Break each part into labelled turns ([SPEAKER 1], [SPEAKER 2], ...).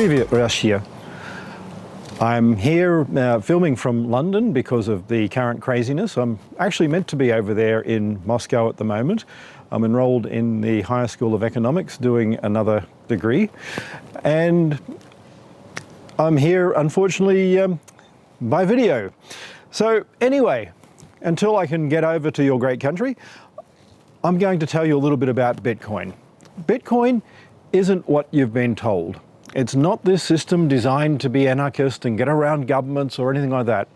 [SPEAKER 1] Привет, Russia. I'm here filming from London because of the current craziness. I'm actually meant to be over there in Moscow at the moment. I'm enrolled in the Higher School of Economics doing another degree. And I'm here, unfortunately, by video. So anyway, until I can get over to your great country, I'm going to tell you a little bit about Bitcoin. Bitcoin isn't what you've been told. It's not this system designed to be anarchist and get around governments or anything like that.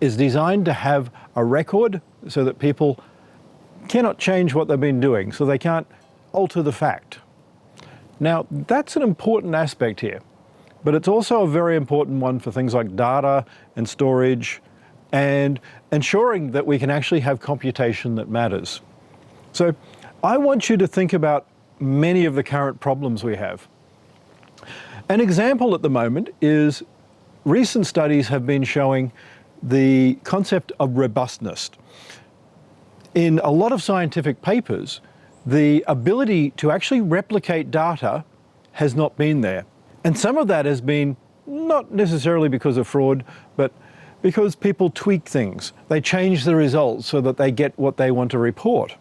[SPEAKER 1] It's designed to have a record so that people cannot change what they've been doing, so they can't alter the fact. Now, that's an important aspect here, but it's also a very important one for things like data and storage and ensuring that we can actually have computation that matters. So I want you to think about many of the current problems we have. An example at the moment is recent studies have been showing the concept of robustness. In a lot of scientific papers, the ability to actually replicate data has not been there. And some of that has been not necessarily because of fraud, but because people tweak things. They change the results so that they get what they want to report.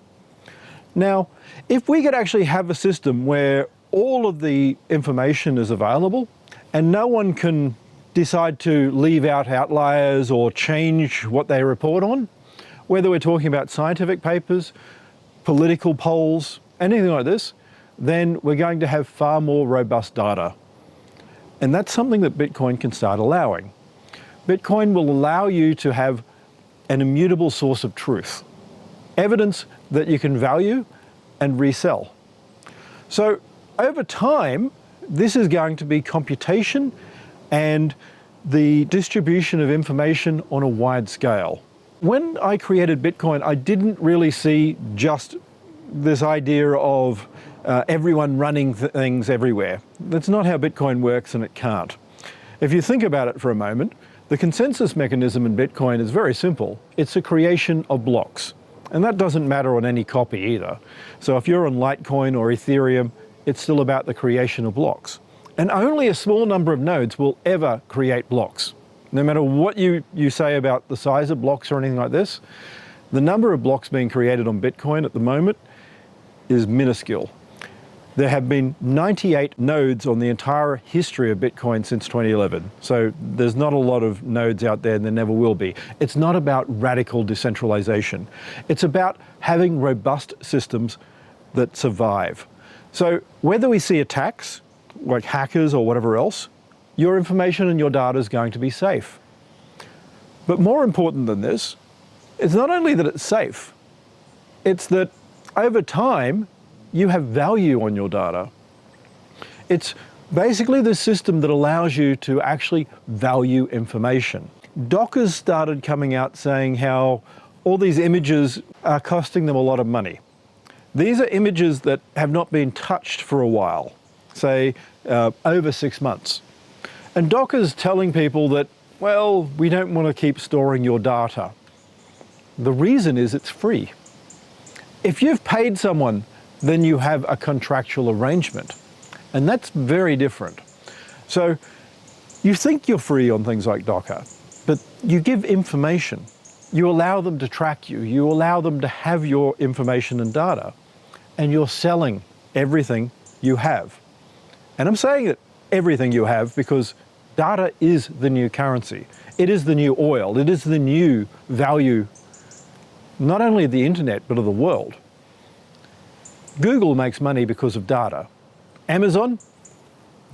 [SPEAKER 1] Now, if we could actually have a system where all of the information is available and no one can decide to leave out outliers or change what they report on, whether we're talking about scientific papers, political polls, anything like this, then we're going to have far more robust data. And that's something that Bitcoin can start allowing. Bitcoin will allow you to have an immutable source of truth, evidence that you can value and resell. So over time, this is going to be computation and the distribution of information on a wide scale. When I created Bitcoin, I didn't really see just this idea of everyone running things everywhere. That's not how Bitcoin works, and it can't. If you think about it for a moment, the consensus mechanism in Bitcoin is very simple. It's a creation of blocks. And that doesn't matter on any copy either. So if you're on Litecoin or Ethereum, it's still about the creation of blocks. And only a small number of nodes will ever create blocks. No matter what you say about the size of blocks or anything like this, the number of blocks being created on Bitcoin at the moment is minuscule. There have been 98 nodes on the entire history of Bitcoin since 2011. So there's not a lot of nodes out there, and there never will be. It's not about radical decentralization. It's about having robust systems that survive. So whether we see attacks, like hackers or whatever else, your information and your data is going to be safe. But more important than this, it's not only that it's safe, it's that over time, you have value on your data. It's basically the system that allows you to actually value information. Docker's started coming out saying how all these images are costing them a lot of money. These are images that have not been touched for a while, say over 6 months. And Docker's telling people that, well, we don't want to keep storing your data. The reason is it's free. If you've paid someone, then you have a contractual arrangement. And that's very different. So you think you're free on things like Docker, but you give information. You allow them to track you. You allow them to have your information and data. And you're selling everything you have. And I'm saying that everything you have because data is the new currency. It is the new oil. It is the new value, not only of the internet, but of the world. Google makes money because of data. Amazon,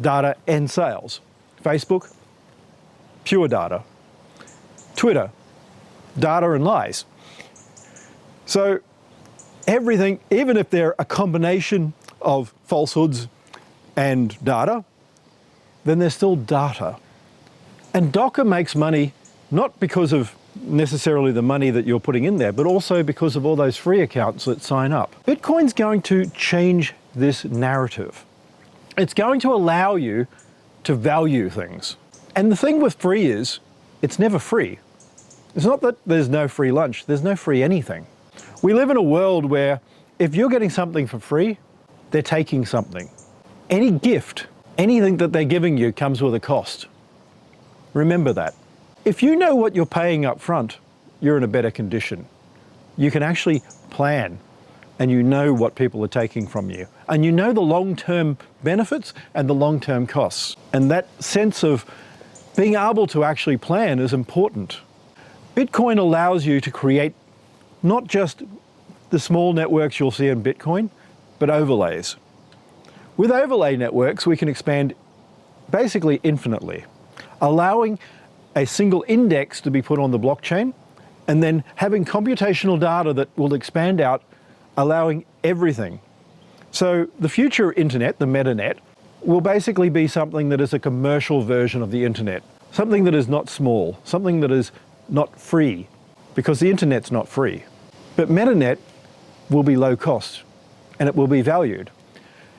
[SPEAKER 1] data and sales. Facebook, pure data. Twitter, data and lies. So everything, even if they're a combination of falsehoods and data, then they're still data. And Docker makes money not because of necessarily the money that you're putting in there, but also because of all those free accounts that sign up. Bitcoin's going to change this narrative. It's going to allow you to value things. And the thing with free is, it's never free. It's not that there's no free lunch, there's no free anything. We live in a world where if you're getting something for free, they're taking something. Any gift Anything that they're giving you comes with a cost. Remember that. If you know what you're paying up front, you're in a better condition. You can actually plan, and you know what people are taking from you. And you know the long-term benefits and the long-term costs. And that sense of being able to actually plan is important. Bitcoin allows you to create not just the small networks you'll see in Bitcoin, but overlays. With overlay networks, we can expand basically infinitely, allowing a single index to be put on the blockchain, and then having computational data that will expand out, allowing everything. So the future internet, the metanet, will basically be something that is a commercial version of the internet, something that is not small, something that is not free, because the internet's not free. But metanet will be low cost, and it will be valued.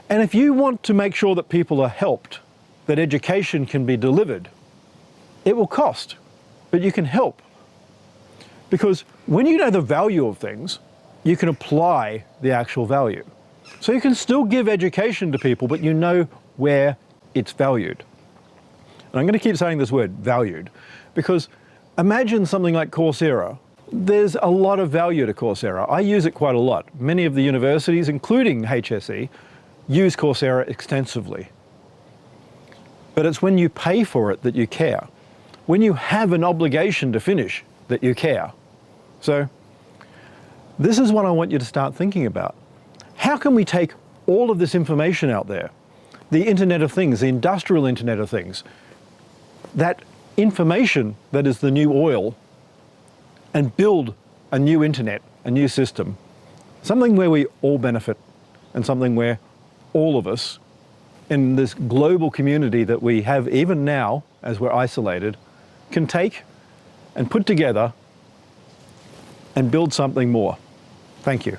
[SPEAKER 1] And if you want to make sure that people are helped, that education can be delivered, it will cost, but you can help. Because when you know the value of things, you can apply the actual value. So you can still give education to people, but you know where it's valued. And I'm going to keep saying this word, valued, because imagine something like Coursera. There's a lot of value to Coursera. I use it quite a lot. Many of the universities, including HSE, use Coursera extensively. But it's when you pay for it that you care. When you have an obligation to finish that you care. So this is what I want you to start thinking about. How can we take all of this information out there, the Internet of Things, the industrial Internet of Things, that information that is the new oil, and build a new internet, a new system, something where we all benefit and something where all of us in this global community that we have even now as we're isolated can take and put together and build something more. Thank you.